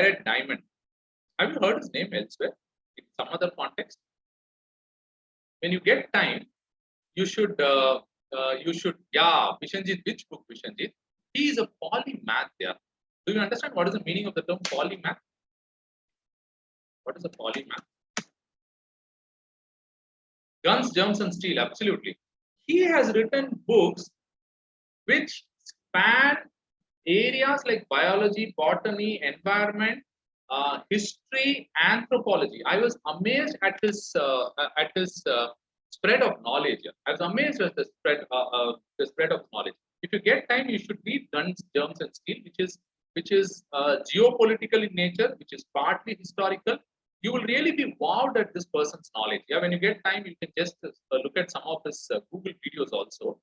Jared Diamond. Have you heard his name elsewhere in some other context? When you get time, you should, yeah, Vishanjit, which book Vishanjit? He is a polymath there. Do you understand what is the meaning of the term polymath? What is a polymath? Guns, Germs, and Steel, absolutely. He has written books which span areas like biology, botany, environment, history, anthropology. I was amazed at his spread of knowledge. I was amazed at the spread of knowledge. If you get time, you should read Guns, Germs, and Steel, which is geopolitical in nature, which is partly historical. You will really be wowed at this person's knowledge. Yeah, when you get time, you can just look at some of his Google videos also.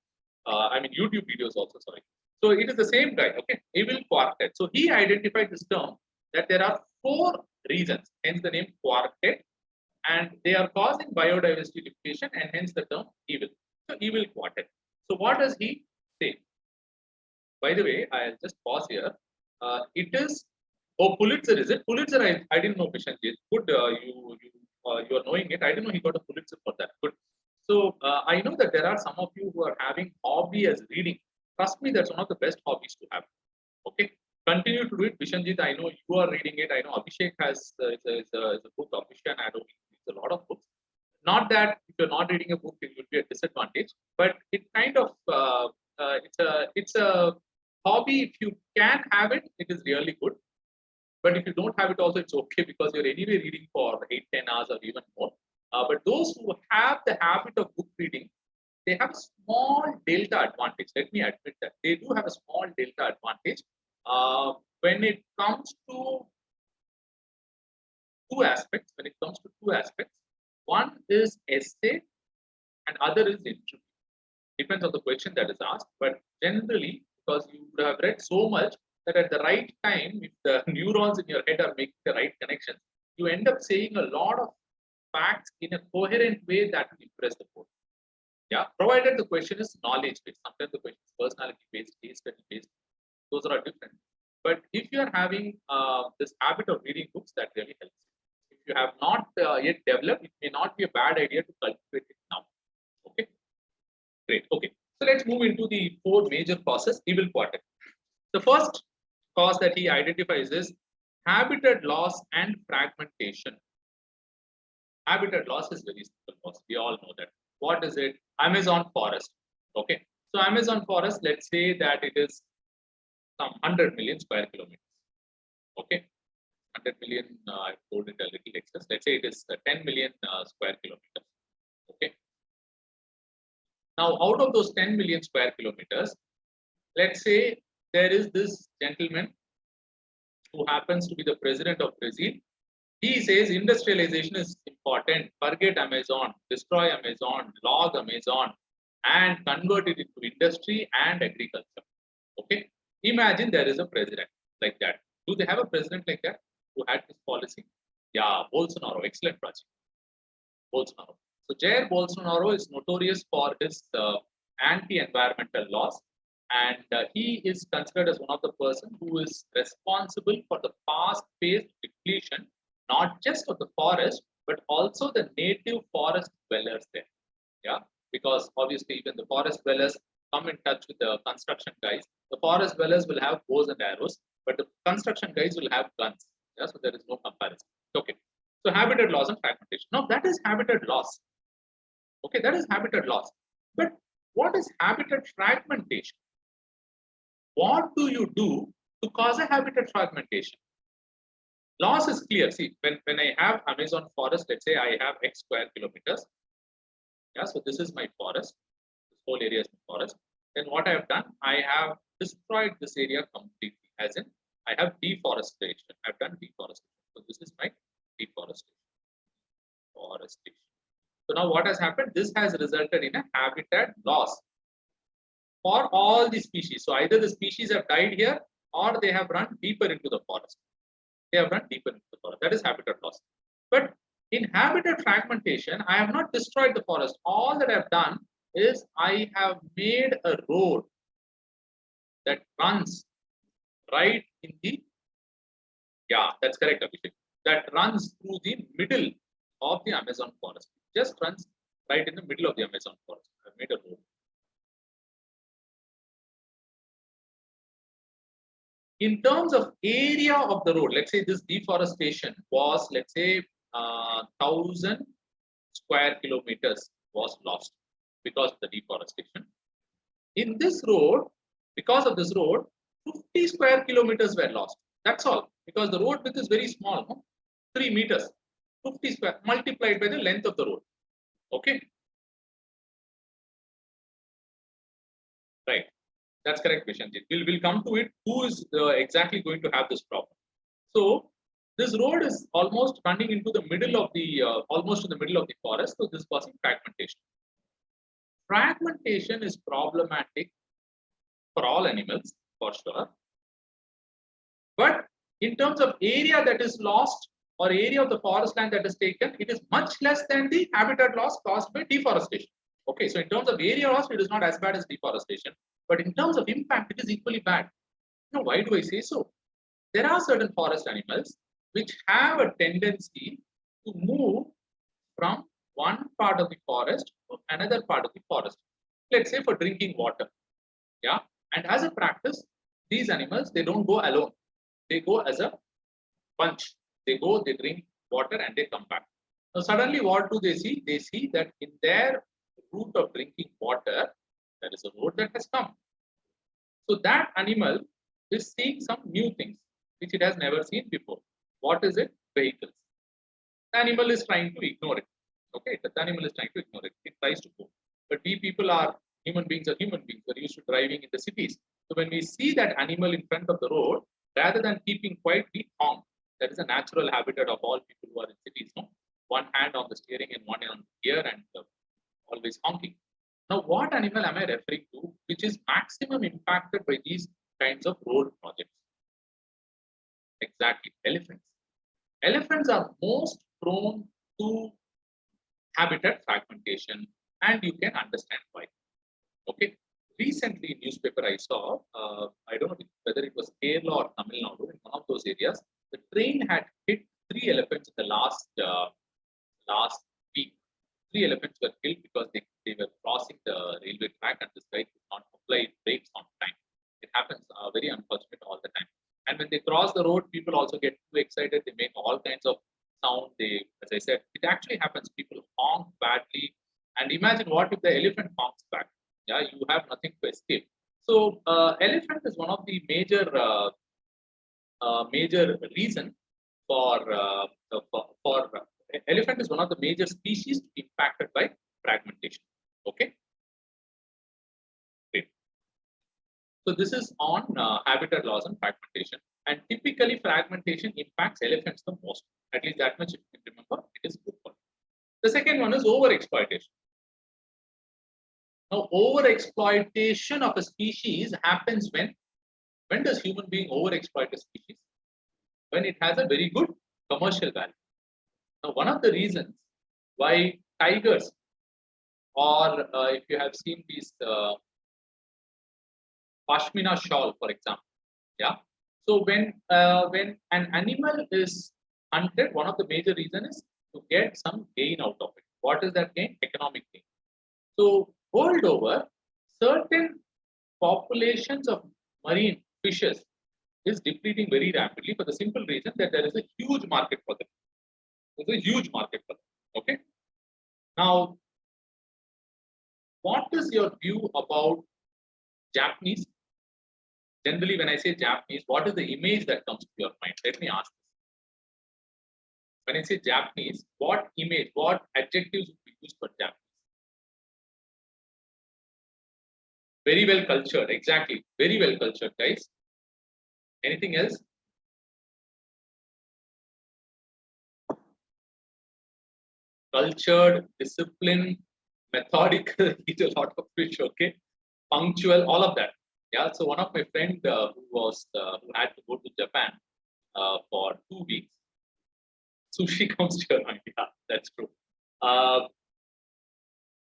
I mean YouTube videos also. Sorry. So it is the same guy. Okay, Evil Quartet. So he identified this term that there are 4 reasons, hence the name quartet, and they are causing biodiversity depletion, and hence the term evil. So evil quartet. So what does he say? By the way, I'll just pause here. It is Pulitzer, is it? Pulitzer, I didn't know, Vishanjit. Good, you are knowing it. I didn't know he got a Pulitzer for that. Good. So I know that there are some of you who are having hobby as reading. Trust me, that's one of the best hobbies to have. Okay, continue to do it. Vishanjit, I know you are reading it. I know Abhishek has is a book. Abhishek, I know he reads a lot of books. Not that if you're not reading a book, it would be a disadvantage, but it kind of it's a hobby. If you can have it, it is really good. But if you don't have it, also it's okay because you're anyway reading for 8-10 hours or even more. But those who have the habit of book reading, they have a small delta advantage. Let me admit that they do have a small delta advantage when it comes to 2 aspects. When it comes to 2 aspects, one is essay and other is interview. Depends on the question that is asked, but generally, because you would have read so much that at the right time, if the neurons in your head are making the right connections, you end up saying a lot of facts in a coherent way that will impress the board. Yeah, provided the question is knowledge based. Sometimes the question is personality based, case study based. Those are different. But if you are having this habit of reading books, that really helps. If you have not yet developed, it may not be a bad idea to cultivate it now. Okay, great. Okay, so let's move into the 4 major causes. Evil quartet. The first cause that he identifies is habitat loss and fragmentation. Habitat loss is very simple. We all know that. What is it? Amazon forest. Okay, so Amazon forest, let's say that it is some 100 million square kilometers. Okay, 100 million, I told it a little excess. Let's say it is 10 million square kilometers. Okay, now out of those 10 million square kilometers, let's say there is this gentleman who happens to be the president of Brazil. He says industrialization is important. Forget Amazon, destroy Amazon, log Amazon, and convert it into industry and agriculture. Okay, imagine there is a president like that. Do they have a president like that who had this policy? Yeah, Bolsonaro, excellent project. Bolsonaro. So Jair Bolsonaro is notorious for his anti-environmental laws, and he is considered as one of the person who is responsible for the fast-paced depletion, not just of the forest, but also the native forest dwellers there. Yeah, because obviously even the forest dwellers come in touch with the construction guys. The forest dwellers will have bows and arrows, but the construction guys will have guns. Yeah, so there is no comparison. Okay, so habitat loss and fragmentation. Now that is habitat loss. Okay, that is habitat loss. But what is habitat fragmentation? What do you do to cause a habitat fragmentation? Loss is clear. See, when I have Amazon forest, let's say I have X square kilometers. Yeah, so this is my forest. This whole area is my forest. Then what I have done, I have destroyed this area completely. As in, I have deforestation. I've done deforestation. So this is my deforestation. Forestation. So now what has happened? This has resulted in a habitat loss for all the species. So either the species have died here or they have run deeper into the forest. They have run deeper into the forest. That is habitat loss. But in habitat fragmentation, I have not destroyed the forest. All that I have done is I have made a road that runs right in the Yeah, that's correct, Abhishek. That runs through the middle of the Amazon forest. Just runs right in the middle of the Amazon forest. I've made a road. In terms of area of the road, let's say this deforestation was, let's say, 1,000 square kilometers was lost because of the deforestation. In this road, because of this road, 50 square kilometers were lost. That's all, because the road width is very small, no? 3 meters, 50 square multiplied by the length of the road. Okay, right. That's correct, Vishanjit. We'll come to it. Who is exactly going to have this problem? So this road is almost running into the middle of the almost in the middle of the forest. So this causing fragmentation. Fragmentation is problematic for all animals, for sure. But in terms of area that is lost or area of the forest land that is taken, it is much less than the habitat loss caused by deforestation. Okay, so in terms of area loss, it is not as bad as deforestation. But in terms of impact, it is equally bad. Now, why do I say so? There are certain forest animals which have a tendency to move from one part of the forest to another part of the forest. Let's say for drinking water. Yeah. And as a practice, these animals, they don't go alone. They go as a bunch. They go, they drink water and they come back. Now, suddenly, what do they see? They see that in their route of drinking water, there is a road that has come. So that animal is seeing some new things which it has never seen before. What is it? Vehicles. The animal is trying to ignore it. Okay, the animal is trying to ignore it. It tries to go. But we people are human beings. We're used to driving in the cities. So when we see that animal in front of the road, rather than keeping quiet, we honk. That is a natural habitat of all people who are in cities. No, one hand on the steering and one on the gear and always honking. Now, what animal am I referring to, which is maximum impacted by these kinds of road projects? Exactly, elephants. Elephants are most prone to habitat fragmentation, and you can understand why. Okay. Recently, in newspaper I saw, I don't know whether it was Kerala or Tamil Nadu, in one of those areas, the train had hit 3 elephants in the last week. 3 elephants were killed because they were crossing the railway track and this guy could not apply brakes on time. It happens very unfortunate all the time. And when they cross the road, people also get too excited. They make all kinds of sound. They, as I said, it actually happens. People honk badly. And imagine what if the elephant honks back? Yeah, you have nothing to escape. So elephant is one of the major reason for elephant is one of the major species impacted by fragmentation. Okay. Great. So this is on habitat loss and fragmentation. And typically fragmentation impacts elephants the most. At least that much you can remember, it is good for. The second one is overexploitation. Now, overexploitation of a species happens when does human being overexploit a species? When it has a very good commercial value. Now, one of the reasons why tigers, or if you have seen these pashmina shawl, for example, yeah. So when an animal is hunted, one of the major reasons is to get some gain out of it. What is that gain? Economic gain. So world over, certain populations of marine fishes is depleting very rapidly for the simple reason that there is a huge market for them. There's a huge market for them. Okay. Now, what is your view about Japanese? Generally, when I say Japanese, what is the image that comes to your mind? Let me ask this. When I say Japanese, what image, what adjectives would be used for Japanese? Very well cultured, exactly. Very well cultured, guys. Anything else? Cultured, disciplined, methodical, eat a lot of fish, okay? Punctual, all of that. Yeah, so one of my friends who had to go to Japan for 2 weeks, sushi comes to your mind. Yeah, that's true.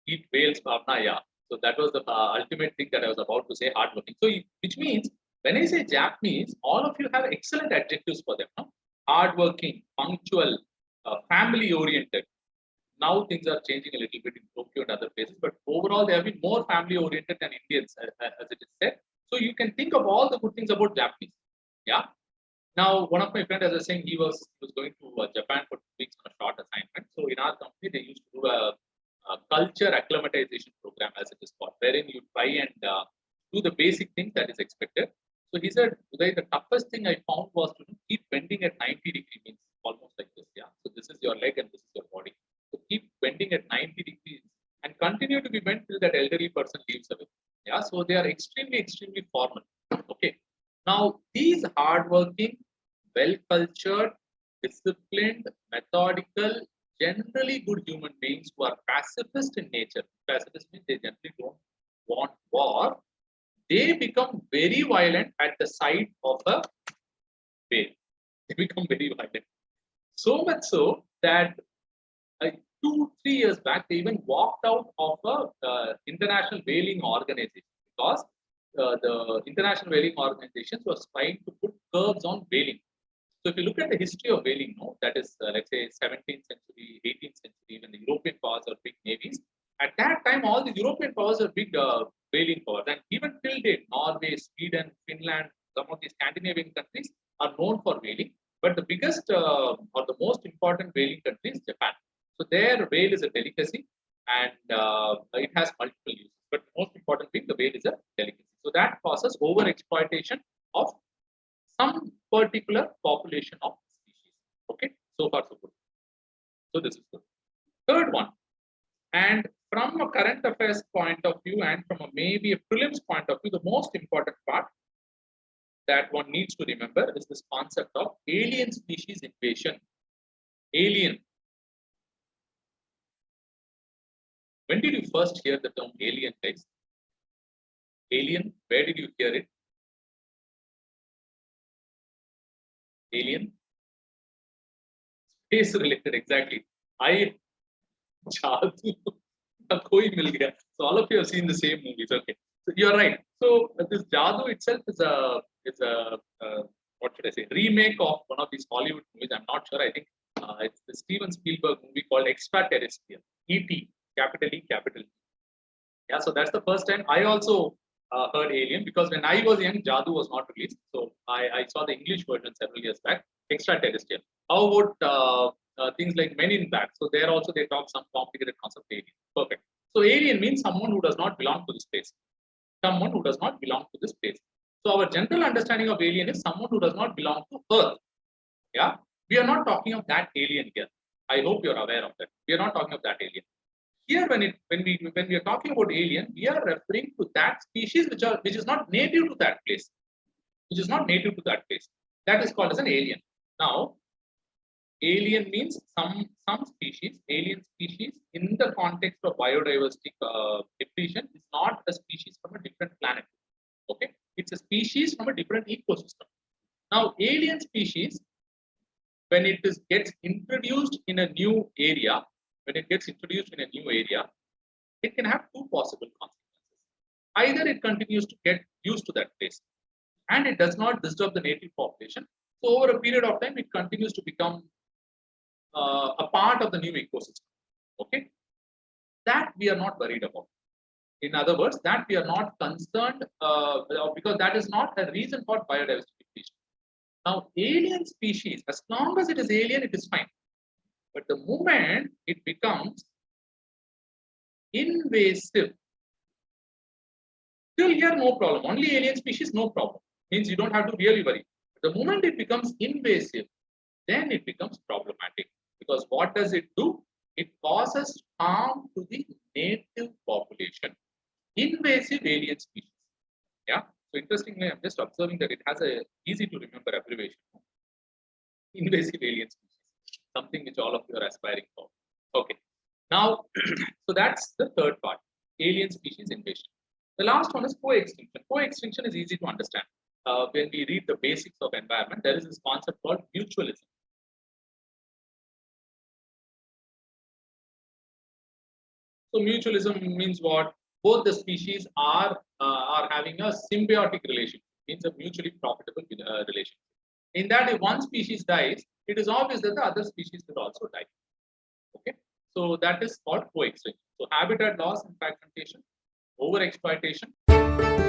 Eat whales, Bhavna, yeah. So that was the ultimate thing that I was about to say, hardworking. So, which means when I say Japanese, all of you have excellent adjectives for them. No? hardworking, punctual, family-oriented. Now things are changing a little bit in Tokyo and other places, but overall they have been more family-oriented than Indians, as it is said. So you can think of all the good things about Japanese. Yeah. Now, one of my friends, as I was saying, he was going to Japan for 2 weeks on a short assignment. So in our company, they used to do a culture acclimatization program, as it is called, wherein you try and do the basic things that is expected. So he said, Uday, the toughest thing I found was to keep bending at 90-degree, means almost like this. Yeah. So this is your leg and this is your body. So keep bending at 90 degrees and continue to be bent till that elderly person leaves away. Yeah. So they are extremely, extremely formal. Okay. Now, these hardworking, well-cultured, disciplined, methodical, generally good human beings who are pacifist in nature. Pacifist means they generally don't want war. They become very violent at the sight of a whale. They become very violent. So much so that 2-3 years back, they even walked out of a international whaling organization because the international whaling organizations was trying to put curbs on whaling. So if you look at the history of whaling, no, that is let's say 17th century, 18th century, when the European powers are big navies. At that time, all the European powers are big whaling powers, and even till date, Norway, Sweden, Finland, some of the Scandinavian countries are known for whaling. But the biggest or the most important whaling country is Japan. So their whale is a delicacy, and it has multiple uses. But the most important thing, the whale is a delicacy. So that causes over exploitation of some particular population of species. Okay, so far so good. So this is good. Third one, and from a current affairs point of view and from a maybe a prelims point of view, the most important part that one needs to remember is this concept of alien species invasion. Alien. When did you first hear the term alien, guys? Alien, where did you hear it? Alien? Space related, exactly. I Jadoo, koi mil gaya. So all of you have seen the same movies. Okay, so you are right. So this Jadoo itself is a what should I say, remake of one of these Hollywood movies. I'm not sure. I think it's the Steven Spielberg movie called Extraterrestrial. E.T. Capital E, capital E. Yeah, so that's the first time I also heard Alien, because when I was young, Jadoo was not released. So I saw the English version several years back, Extraterrestrial. How about things like Men in Black? So there also they talk some complicated concept of alien. Perfect. So alien means someone who does not belong to this place. Someone who does not belong to this place. So our general understanding of alien is someone who does not belong to Earth. Yeah, we are not talking of that alien here. I hope you are aware of that. We are not talking of that alien. Here, when we are talking about alien, we are referring to that species which is not native to that place, which is not native to that place. That is called as an alien. Now, alien means some species, alien species in the context of biodiversity depletion is not a species from a different planet. Okay, it's a species from a different ecosystem. Now, alien species, when it gets introduced in a new area, it can have two possible consequences. Either it continues to get used to that place and it does not disturb the native population. So over a period of time, it continues to become a part of the new ecosystem. Okay, that we are not worried about. In other words, that we are not concerned because that is not a reason for biodiversity depletion. Now, alien species, as long as it is alien, it is fine. But the moment it becomes invasive, still here no problem. Only alien species, no problem. Means you don't have to really worry. But the moment it becomes invasive, then it becomes problematic. Because what does it do? It causes harm to the native population. Invasive alien species. Yeah. So interestingly, I'm just observing that it has a easy to remember abbreviation. Invasive alien species. Something which all of you are aspiring for. Okay. Now, so that's the third part. Alien species invasion. The last one is co-extinction. Co-extinction is easy to understand. When we read the basics of environment, there is this concept called mutualism. So mutualism means what? Both the species are having a symbiotic relationship, means a mutually profitable relationship. In that, if one species dies, it is obvious that the other species will also die. Okay, so that is called coextinction. So habitat loss and fragmentation, overexploitation.